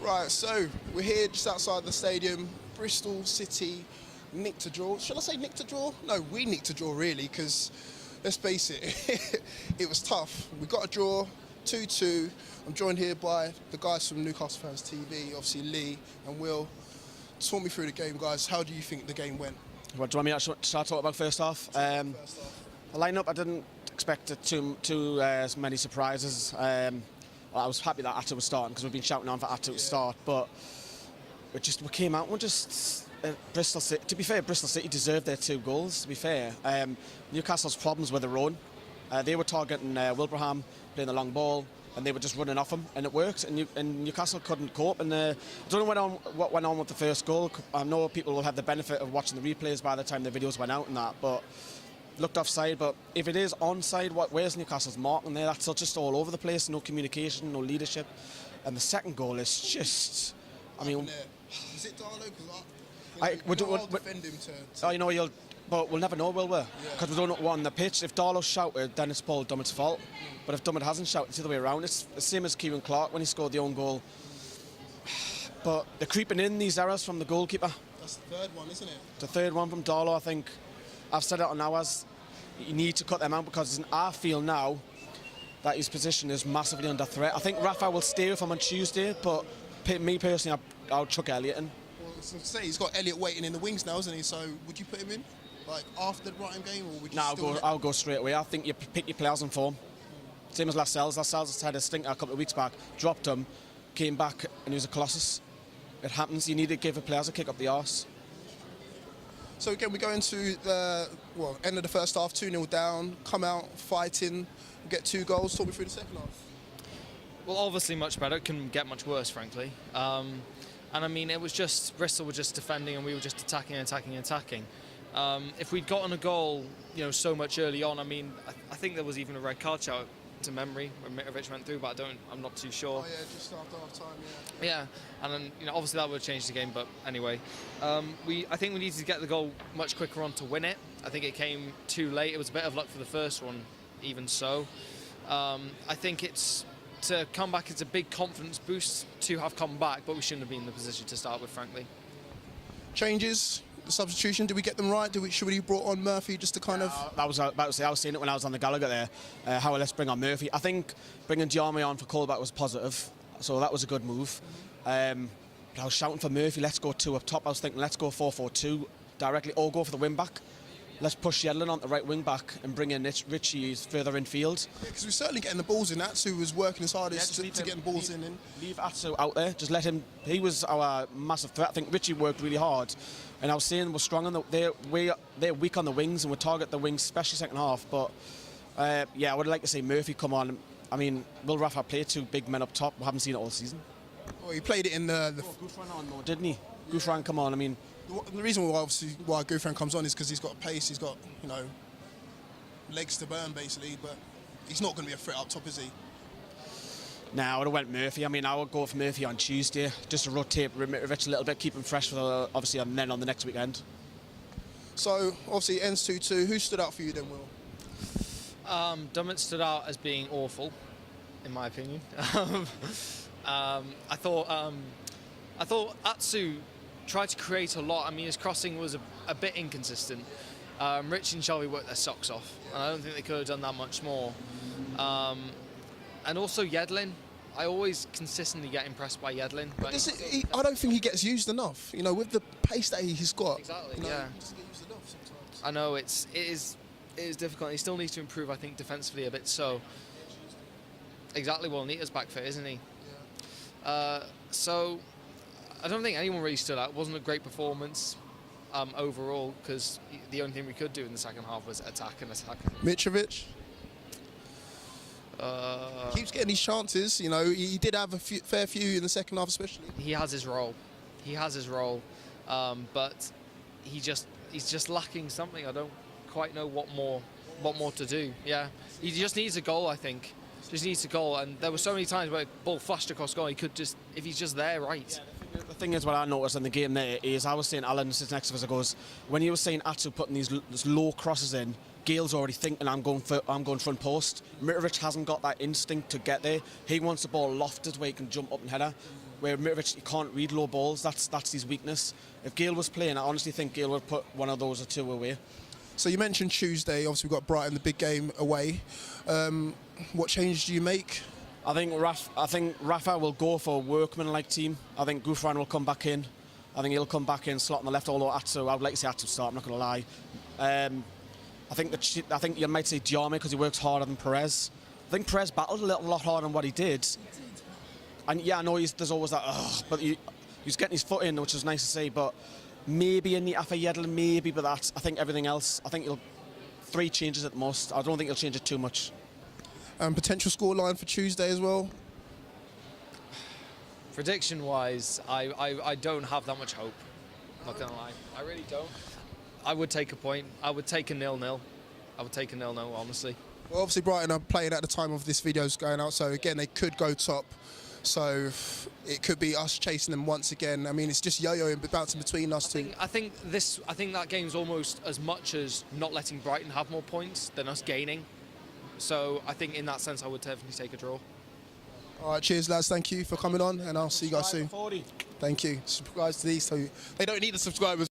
Right, so we're here just outside the stadium. Bristol City nicked a draw. Should I say nicked a draw? No, we nicked a draw really, because let's face it, it was tough. We got a draw, 2-2. I'm joined here by the guys from Newcastle Fans TV, obviously Lee and Will. Talk me through the game, guys. How do you think the game went? What do you want me to start talking about first half? The lineup, I didn't expect too as many surprises. I was happy that Attu was starting because we've been shouting on for Attu to start, but we came out and Bristol City. To be fair, Bristol City deserved their 2 goals. To be fair, Newcastle's problems were their own. They were targeting Wilbraham, playing the long ball, and they were just running off him, and it worked. And Newcastle couldn't cope. And I don't know what went on with the first goal. I know people will have the benefit of watching the replays by the time the videos went out and that, but. Looked offside, but if it is onside, where's Newcastle's mark? And that's just all over the place. No communication, no leadership. And the second goal is just, I mean, is it Darlow? We'll defend him to but we'll never know, will we? Because we don't know what on the pitch. If Darlow shouted, then it's Paul Dummett's fault. But if Dummett hasn't shouted, it's the other way around. It's the same as Kieran Clark when he scored the own goal. But they're creeping in, these errors from the goalkeeper. That's the third one, isn't it? The third one from Darlow, I think. I've said it on hours. You need to cut them out because I feel now that his position is massively under threat. I think Rafa will stay with him on Tuesday, but me personally, I'll chuck Elliott in. Well, so to say, he's got Elliott waiting in the wings now, isn't he? So would you put him in, like after the Brighton game, or would you? No, I'll go straight away. I think you pick your players in form. Same as Lascelles. Lascelles had a stinker a couple of weeks back, dropped him, came back, and he was a colossus. It happens. You need to give the players a kick up the arse. So again, we go into the end of the first half, 2-0 down, come out fighting, get 2 goals. Talk me through the second half. Well, obviously much better. It couldn't get much worse, frankly. And I mean, it was just Bristol were just defending and we were just attacking. If we'd gotten a goal, so much early on, I mean, I think there was even a red card shout to memory when Mitrovic went through, but I'm not too sure. Oh yeah, just after half time, yeah. Yeah, and then obviously that would have changed the game, but anyway, I think we needed to get the goal much quicker on to win it. I think it came too late. It was a bit of luck for the first one, even so. I think to come back, it's a big confidence boost to have come back, but we shouldn't have been in the position to start with, frankly. Changes. The substitution, did we get them right? Should we have brought on Murphy just to kind of... I was about to say, I was seeing it when I was on the Gallagher there, how let's bring on Murphy. I think bringing Diarmi on for Colback was positive, so that was a good move. I was shouting for Murphy, let's go 2 up top. I was thinking, let's go 4-4-2 directly, or go for the wing back. Let's push Yedlin on the right wing back and bring in Richie further in field. Yeah, because we're certainly getting the balls in. Atsu was working his hardest to get the balls in. Leave Atsu out there. Just let him. He was our massive threat. I think Richie worked really hard. And I was saying we're strong on they're weak on the wings and we target the wings, especially second half. But I would like to see Murphy come on. I mean, will Rafa play 2 big men up top? We haven't seen it all season. Well, he played it in the Gouffran on though, didn't he? Yeah. Gouffran, come on. I mean, the reason why Gouffran comes on is because he's got pace, he's got legs to burn basically, but he's not going to be a threat up top, is he? Nah, I would have went Murphy. I mean, I would go for Murphy on Tuesday just to rotate Mitrovic a little bit, keep him fresh for obviously, and then on the next weekend. So obviously it ends 2-2. Who stood out for you then, Will? Dummett stood out as being awful, in my opinion. I thought Atsu tried to create a lot. I mean, his crossing was a bit inconsistent. Rich and Shelby worked their socks off, and I don't think they could have done that much more. And also Yedlin. I always consistently get impressed by Yedlin. But I don't think he gets used enough. With the pace that he's got. Exactly. Yeah. He doesn't get used enough sometimes. I know it is difficult. He still needs to improve, I think, defensively a bit. So exactly. Well, Nita's back fit, isn't he? Yeah. So I don't think anyone really stood out. It wasn't a great performance overall because the only thing we could do in the second half was attack. Mitrovic. He keeps getting these chances. He did have a fair few in the second half, especially. He has his role. But he's just lacking something. I don't quite know what more to do. Yeah, he just needs a goal. I think just needs a goal. And there were so many times where the ball flashed across goal. He could just, if he's just there, right. Yeah, the thing is, what I noticed in the game there is, I was saying, Alan sits next to us, goes, when you were saying Atsu putting these low crosses in, Gale's already thinking I'm going front post. Mitrovic hasn't got that instinct to get there. He wants the ball lofted where he can jump up and header. where Mitrovic, he can't read low balls. That's his weakness. If Gale was playing, I honestly think Gale would put one of those or two away. So you mentioned Tuesday, obviously we've got Brighton, the big game away. What changes do you make? I think Rafa will go for a workman-like team. I think Gouffran will come back in. I think he'll come back in, slot on the left, although Atsu, I would like to see Atsu start, I'm not going to lie. I think you might say Diame because he works harder than Perez. I think Perez battled a lot harder than what he did. And yeah, I know there's always that, but he's getting his foot in, which is nice to see, but maybe a Nita for Yedlin, maybe, but I think everything else, I think 3 changes at the most. I don't think he'll change it too much. Potential scoreline for Tuesday as well? Prediction-wise, I don't have that much hope. Not gonna lie, I really don't. I would take a point. I would take a 0-0. I would take a 0-0, honestly. Well, obviously Brighton are playing at the time of this video's going out, so again they could go top. So it could be us chasing them once again. I mean, it's just yo-yoing, bouncing between us two. I think that game's almost as much as not letting Brighton have more points than us gaining. So I think in that sense, I would definitely take a draw. All right, cheers, lads. Thank you for coming on, and I'll see you guys soon. Forde. Thank you. Subscribe to these, so they don't need the subscribers.